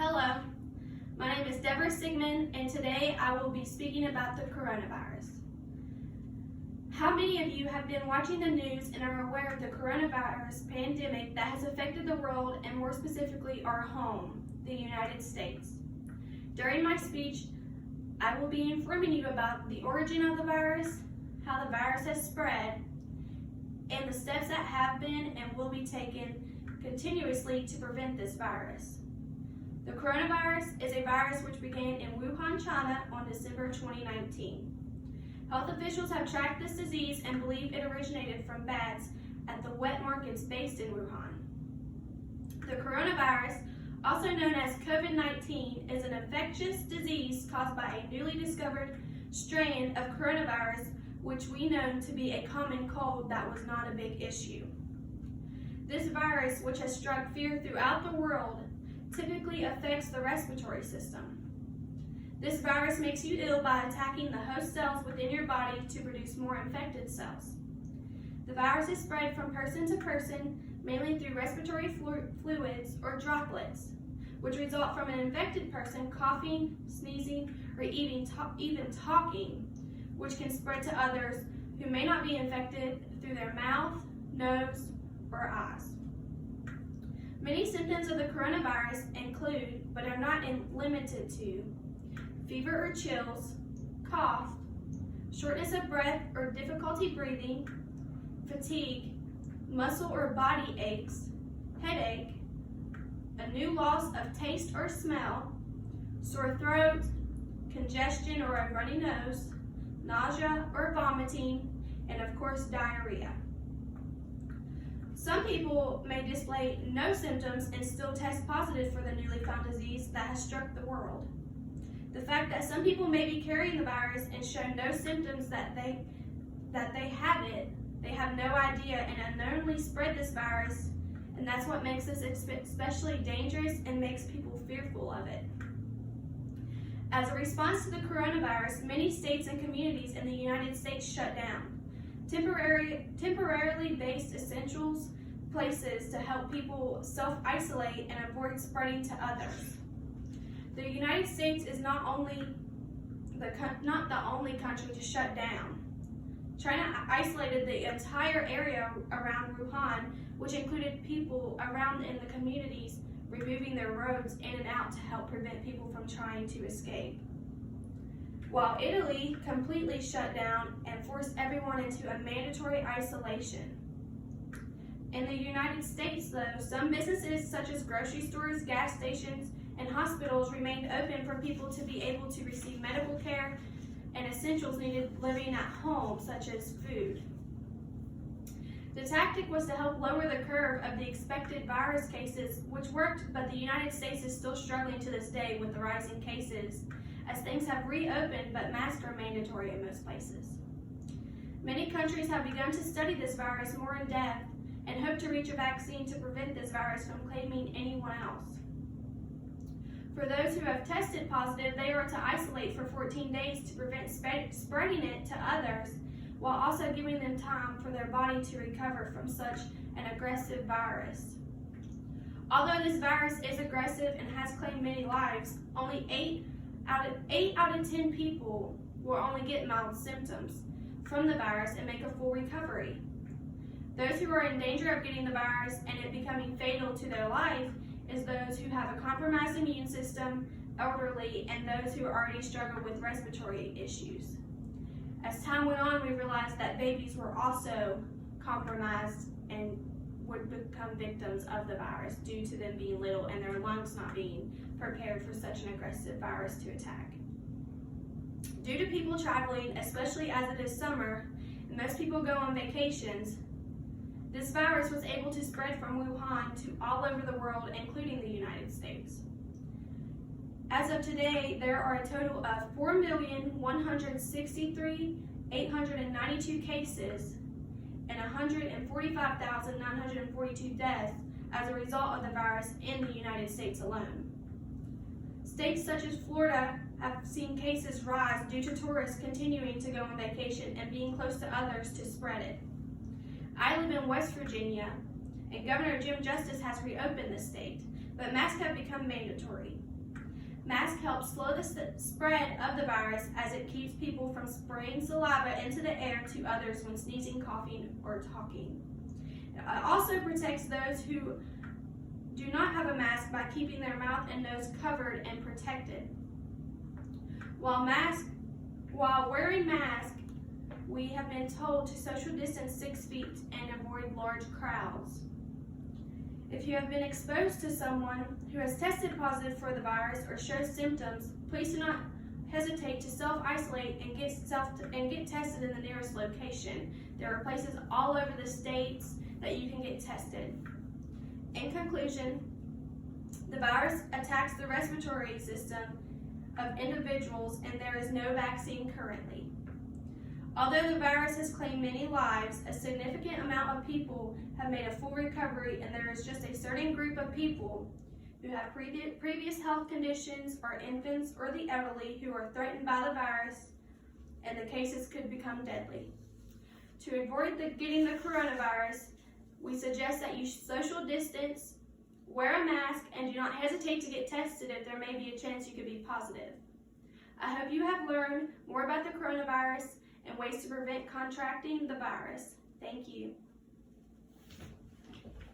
Hello, my name is Deborah Sigmund, and today I will be speaking about the coronavirus. How many of you have been watching the news and are aware of the coronavirus pandemic that has affected the world and more specifically our home, the United States? During my speech, I will be informing you about the origin of the virus, how the virus has spread, and the steps that have been and will be taken continuously to prevent this virus. The coronavirus is a virus which began in Wuhan, China on December 2019. Health officials have tracked this disease and believe it originated from bats at the wet markets based in Wuhan. The coronavirus, also known as COVID-19, is an infectious disease caused by a newly discovered strain of coronavirus, which we know to be a common cold that was not a big issue. This virus, which has struck fear throughout the world, typically affects the respiratory system. This virus makes you ill by attacking the host cells within your body to produce more infected cells. The virus is spread from person to person, mainly through respiratory fluids or droplets, which result from an infected person coughing, sneezing, or even talking, which can spread to others who may not be infected through their mouth, nose, or eyes. Many symptoms of the coronavirus include, but are not limited to, fever or chills, cough, shortness of breath or difficulty breathing, fatigue, muscle or body aches, headache, a new loss of taste or smell, sore throat, congestion or a runny nose, nausea or vomiting, and of course diarrhea. Some people may display no symptoms and still test positive for the newly found disease that has struck the world. The fact that some people may be carrying the virus and show no symptoms that they have it, they have no idea and unknowingly spread this virus, and that's what makes this especially dangerous and makes people fearful of it. As a response to the coronavirus, many states and communities in the United States shut down temporarily based essentials places to help people self-isolate and avoid spreading to others. The United States is not the only country to shut down. China isolated the entire area around Wuhan, which included people around in the communities removing their roads in and out to help prevent people from trying to escape. While Italy completely shut down and forced everyone into a mandatory isolation. In the United States, though, some businesses such as grocery stores, gas stations, and hospitals remained open for people to be able to receive medical care and essentials needed living at home, such as food. The tactic was to help lower the curve of the expected virus cases, which worked, but the United States is still struggling to this day with the rising cases, as things have reopened, but masks are mandatory in most places. Many countries have begun to study this virus more in depth and hope to reach a vaccine to prevent this virus from claiming anyone else. For those who have tested positive, they are to isolate for 14 days to prevent spreading it to others, while also giving them time for their body to recover from such an aggressive virus. Although this virus is aggressive and has claimed many lives, only 8 out of 10 people will only get mild symptoms from the virus and make a full recovery. Those who are in danger of getting the virus and it becoming fatal to their life is those who have a compromised immune system, elderly, and those who already struggle with respiratory issues. As time went on, we realized that babies were also compromised and would become victims of the virus due to them being little and their lungs not being prepared for such an aggressive virus to attack. Due to people traveling, especially as it is summer, and most people go on vacations, this virus was able to spread from Wuhan to all over the world, including the United States. As of today, there are a total of 4,163,892 cases and 145,942 deaths as a result of the virus in the United States alone. States such as Florida have seen cases rise due to tourists continuing to go on vacation and being close to others to spread it. I live in West Virginia, and Governor Jim Justice has reopened the state, but masks have become mandatory. Masks help slow the spread of the virus as it keeps people from spraying saliva into the air to others when sneezing, coughing, or talking. It also protects those who do not have a mask by keeping their mouth and nose covered and protected. While wearing masks, we have been told to social distance 6 feet and avoid large crowds. If you have been exposed to someone who has tested positive for the virus or shows symptoms, please do not hesitate to self-isolate and get tested in the nearest location. There are places all over the states that you can get tested. In conclusion, the virus attacks the respiratory system of individuals and there is no vaccine currently. Although the virus has claimed many lives, a significant amount of people have made a full recovery, and there is just a certain group of people who have previous health conditions, or infants or the elderly who are threatened by the virus, and the cases could become deadly. To avoid getting the coronavirus, we suggest that you social distance, wear a mask, and do not hesitate to get tested if there may be a chance you could be positive. I hope you have learned more about the coronavirus and ways to prevent contracting the virus. Thank you.